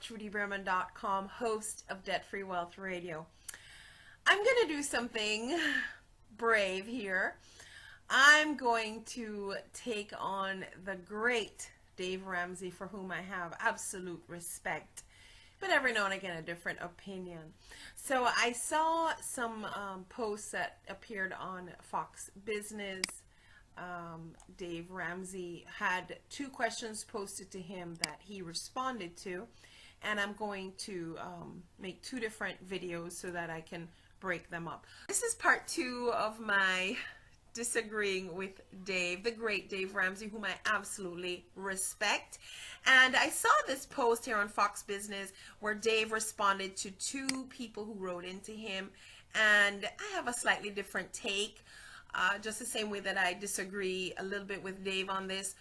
TrudyBeerman.com, host of Debt Free Wealth Radio. I'm going to do something brave here. I'm going to take on the great Dave Ramsey, for whom I have absolute respect, but every now and again a different opinion. So I saw some posts that appeared on Fox Business. Dave Ramsey had 2 questions posted to him that he responded to, and I'm going to make 2 different videos so that I can break them up. This is part 2 of my disagreeing with Dave, the great Dave Ramsey, whom I absolutely respect. And I saw this post here on Fox Business where Dave responded to 2 people who wrote into him, and I have a slightly different take. Just the same way that I disagree a little bit with Dave on this.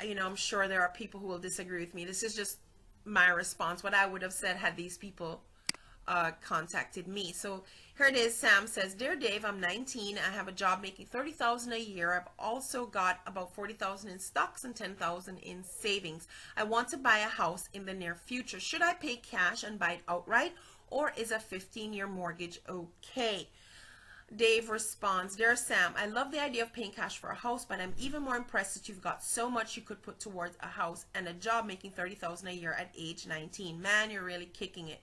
I'm sure there are people who will disagree with me. This is just my response, what I would have said had these people contacted me. So here it is. Sam says, "Dear Dave, I'm 19. I have a job making $30,000 a year. I've also got about $40,000 in stocks and $10,000 in savings. I want to buy a house in the near future. Should I pay cash and buy it outright, or is a 15-year mortgage okay?" Dave responds, "Dear Sam, I love the idea of paying cash for a house, but I'm even more impressed that you've got so much you could put towards a house and a job making $30,000 a year at age 19. Man, you're really kicking it.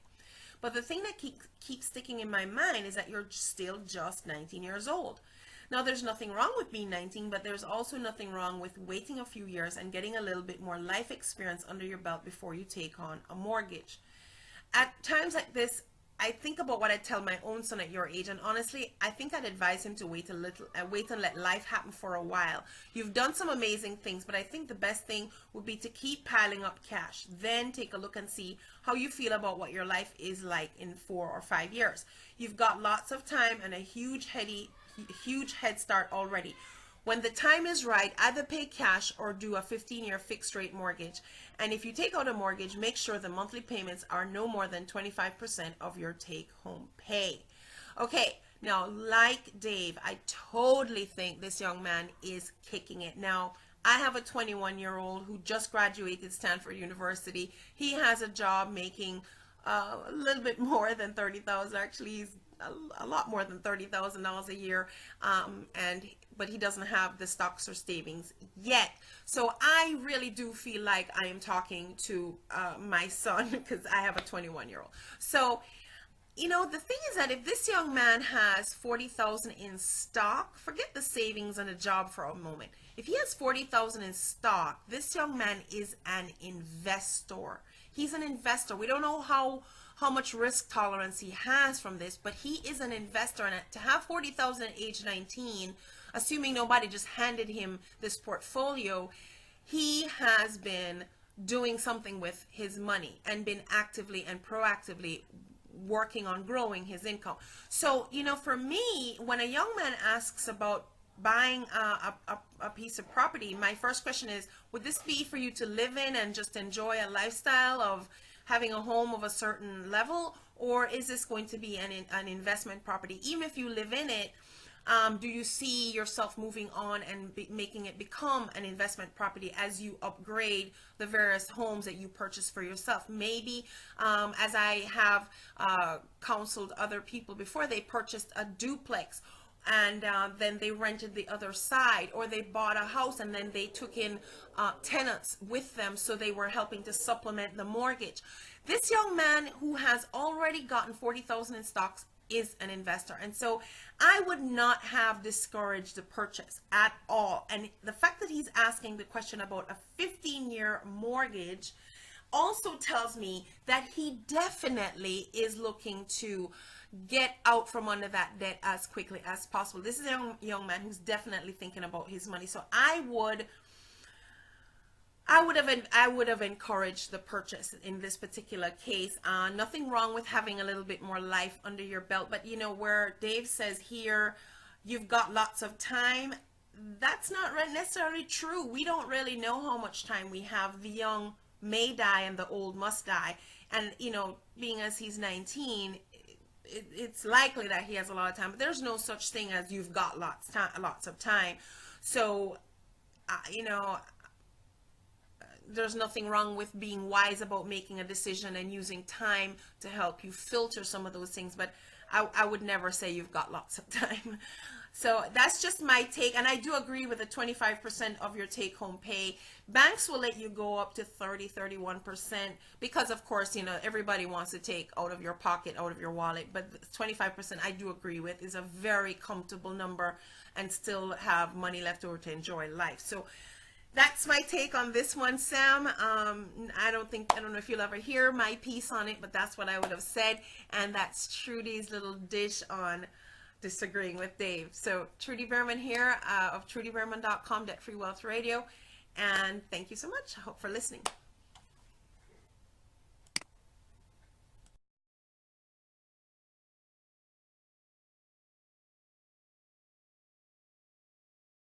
But the thing that keeps sticking in my mind is that you're still just 19 years old. Now, there's nothing wrong with being 19, but there's also nothing wrong with waiting a few years and getting a little bit more life experience under your belt before you take on a mortgage. At times like this, I think about what I tell my own son at your age, and honestly, I think I'd advise him to wait a little, wait and let life happen for a while. You've done some amazing things, but I think the best thing would be to keep piling up cash. Then take a look and see how you feel about what your life is like in 4 or 5 years. You've got lots of time and a huge head start already. When the time is right, either pay cash or do a 15-year fixed rate mortgage. And if you take out a mortgage, make sure the monthly payments are no more than 25% of your take-home pay." Okay, now like Dave, I totally think this young man is kicking it. Now, I have a 21-year-old who just graduated Stanford University. He has a job making a little bit more than $30,000. Actually, he's a lot more than $30,000 a year, but he doesn't have the stocks or savings yet. So I really do feel like I am talking to my son, because I have a 21-year-old. So, the thing is that if this young man has $40,000 in stock, forget the savings and a job for a moment. If he has $40,000 in stock, this young man is an investor. He's an investor. We don't know how much risk tolerance he has from this, but he is an investor. And to have $40,000 at age 19, assuming nobody just handed him this portfolio, he has been doing something with his money and been actively and proactively working on growing his income. So, for me, when a young man asks about buying a piece of property, my first question is, would this be for you to live in and just enjoy a lifestyle of having a home of a certain level, or is this going to be an investment property? Even if you live in it, do you see yourself moving on and making it become an investment property as you upgrade the various homes that you purchase for yourself? Maybe, as I have counseled other people before, they purchased a duplex and then they rented the other side, or they bought a house and then they took in tenants with them, so they were helping to supplement the mortgage. This young man who has already gotten $40,000 in stocks is an investor, and so I would not have discouraged the purchase at all. And the fact that he's asking the question about a 15-year mortgage also tells me that he definitely is looking to get out from under that debt as quickly as possible. This is a young man who's definitely thinking about his money. So I would have encouraged the purchase in this particular case. Nothing wrong with having a little bit more life under your belt, but where Dave says here, you've got lots of time, that's not necessarily true. We don't really know how much time we have. The young may die and the old must die. And being as he's 19, it's likely that he has a lot of time, but there's no such thing as you've got lots of time. So there's nothing wrong with being wise about making a decision and using time to help you filter some of those things, but I would never say you've got lots of time. So that's just my take, and I do agree with the 25% of your take-home pay. Banks will let you go up to 30, 31% because, of course, you know, everybody wants to take out of your pocket, out of your wallet, but 25% I do agree with is a very comfortable number and still have money left over to enjoy life. So that's my take on this one, Sam. I don't know if you'll ever hear my piece on it, but that's what I would have said, and that's Trudy's little dish on disagreeing with Dave. So Trudy Beerman here of trudybeerman.com, Debt Free Wealth Radio, and thank you so much. I hope for listening.